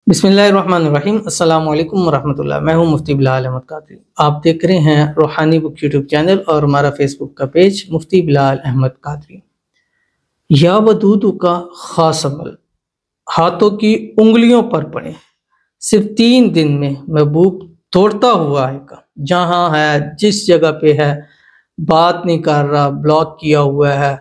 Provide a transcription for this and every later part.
बिस्मिल्लाहिर्रहमानिर्रहीम। अस्सलाम वालेकुम वरहमतुल्लाह। मैं हूं मुफ्ती बिलाल अहमद कादरी। आप देख रहे हैं रूहानी बुक यूट्यूब चैनल और हमारा फेसबुक का पेज मुफ्ती बिलाल अहमद कादरी। या वदूदु का खास अमल, हाथों की उंगलियों पर पड़े, सिर्फ 3 दिन में महबूब तोड़ता हुआ आएगा। जहाँ है, जिस जगह पे है, बात नहीं कर रहा, ब्लॉक किया हुआ है,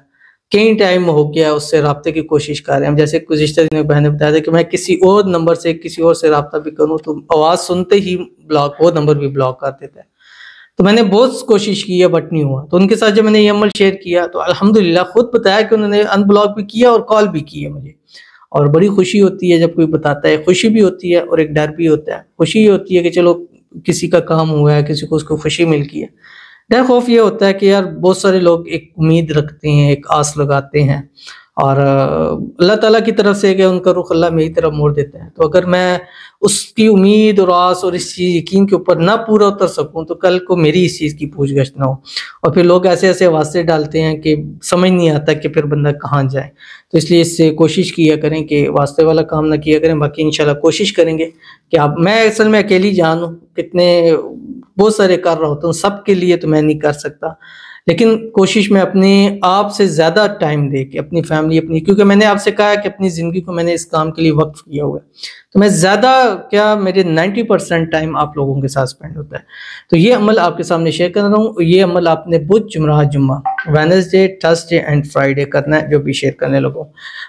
कई टाइम हो गया उससे राब्ते की कोशिश कर रहे हैं। जैसे गुज़िश्ता दिनों में बहन ने बताया था कि मैं किसी और नंबर से किसी और से राब्ता भी करूं तो आवाज़ सुनते ही ब्लॉक, वो नंबर भी ब्लॉक कर देता है। तो मैंने बहुत कोशिश की है बट नहीं हुआ। तो उनके साथ जब मैंने ये अमल शेयर किया तो अल्हम्दुलिल्लाह खुद बताया कि उन्होंने अनब्लॉक भी किया और कॉल भी की है मुझे। और बड़ी खुशी होती है जब कोई बताता है, खुशी भी होती है और एक डर भी होता है। खुशी ये होती है कि चलो किसी का काम हुआ है, किसी को उसको खुशी मिल गई है। डर खौफ ये होता है कि यार बहुत सारे लोग एक उम्मीद रखते हैं, एक आस लगाते हैं और अल्लाह ताला की तरफ से कि उनका रुख अल्लाह मेरी तरफ मोड़ देता है। तो अगर मैं उसकी उम्मीद और आस और इस चीज़ यकीन के ऊपर ना पूरा उतर सकूं तो कल को मेरी इस चीज़ की पूछगछ ना हो। और फिर लोग ऐसे ऐसे वास्ते डालते हैं कि समझ नहीं आता कि फिर बंदा कहाँ जाए। तो इसलिए इससे कोशिश किया करें कि वास्ते वाला काम ना किया करें। बाकी इंशाल्लाह कोशिश करेंगे कि आप, मैं असल में अकेली जान हूँ, कितने बहुत सारे कर रहा होता हूँ, सबके लिए तो मैं नहीं कर सकता, लेकिन कोशिश में अपने आप से ज़्यादा टाइम दे के अपनी फैमिली अपनी, क्योंकि मैंने आपसे कहा है कि अपनी ज़िंदगी को मैंने इस काम के लिए वक्फ किया हुआ है, तो मैं ज़्यादा क्या, मेरे 90% टाइम आप लोगों के साथ स्पेंड होता है। तो ये अमल आपके सामने शेयर कर रहा हूँ। ये अमल आपने बुध, जुमरात, जुम्मा, वेडनेसडे, थर्सडे एंड फ्राइडे करना है, जो भी शेयर करने लगूँ।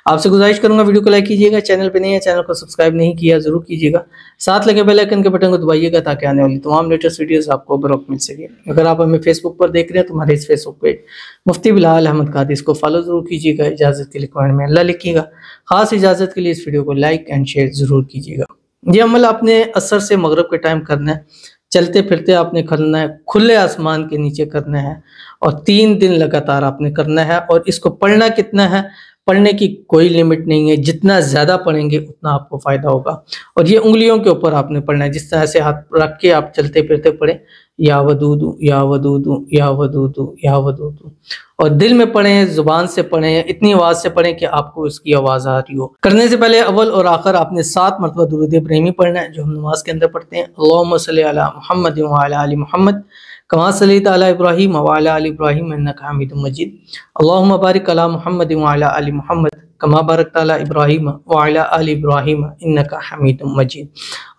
आपसे गुजारिश करूंगा वीडियो को लाइक कीजिएगा, चैनल पे नहीं है चैनल को सब्सक्राइब नहीं किया ज़रूर कीजिएगा, साथ लगे बेल आइकन के बटन को दबाइएगा ताकि आने वाली तमाम लेटेस्ट वीडियोस आपको बरवक्त मिल सके। अगर आप हमें फेसबुक पर देख रहे हैं तो हमारे इस फेसबुक पेज मुफ्ती बिलाल अहमद कादरी, इसको फॉलो जरूर कीजिएगा। इजाज़त के लिए कमेंट में अल्लाह लिखिएगा। खास इजाज़त के लिए इस वीडियो को लाइक एंड शेयर ज़रूर कीजिएगा। ये अमल आपने असर से मगरिब के टाइम करना है, चलते फिरते आपने करना है, खुले आसमान के नीचे करना है और 3 दिन लगातार आपने करना है। और इसको पढ़ना कितना है, पढ़ने की कोई लिमिट नहीं है, जितना ज़्यादा पढ़ेंगे उतना आपको फ़ायदा होगा। और ये उंगलियों के ऊपर आपने पढ़ना है, जिस तरह से हाथ रख के आप चलते फिरते पढ़ें, या वदूदु या वदूदु या वदूदु या वदूदु। और दिल में पढ़ें, ज़ुबान से पढ़ें, इतनी आवाज़ से पढ़ें कि आपको उसकी आवाज़ आ रही हो। करने से पहले अव्वल और आखिर आपने 7 मरतबा दुरूद इब्राहिमी पढ़ना है, जो हम नमाज के अंदर पढ़ते हैं। अल्लाहुम्मा सल्ली अला मुहम्मद व अला आलि मुहम्मद कमा सल्लैता अला इब्राहीम व अला आलि इब्राहीम इन्नका हमीदुम मजीद। अल्लाहुम्मा बारिक अला मुहम्मद व अला आलि मुहम्मद कमा बारकता अला इब्राहीम व अला आलि इब्राहीम इन्नका हमीदुम मजीद।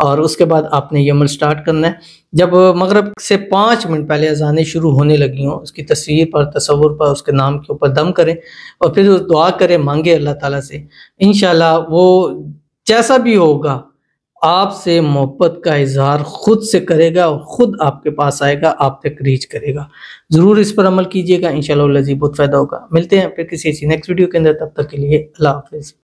और उसके बाद आपने ये अमल स्टार्ट करना है। जब मगरिब से 5 मिनट पहले अज़ानें शुरू होने लगी हों, उसकी तस्वीर पर, तसव्वुर पर, उसके नाम के ऊपर दम करें और फिर दुआ करें, मांगे अल्लाह ताला से। इंशाल्लाह वो जैसा भी होगा आपसे मोहब्बत का इजहार खुद से करेगा और खुद आपके पास आएगा, आप तक रीच करेगा। ज़रूर इस पर अमल कीजिएगा, इंशाअल्लाह बहुत फ़ायदा होगा। मिलते हैं फिर किसी नेक्स्ट वीडियो के अंदर, तब तक के लिए अल्लाह हाफ़िज़।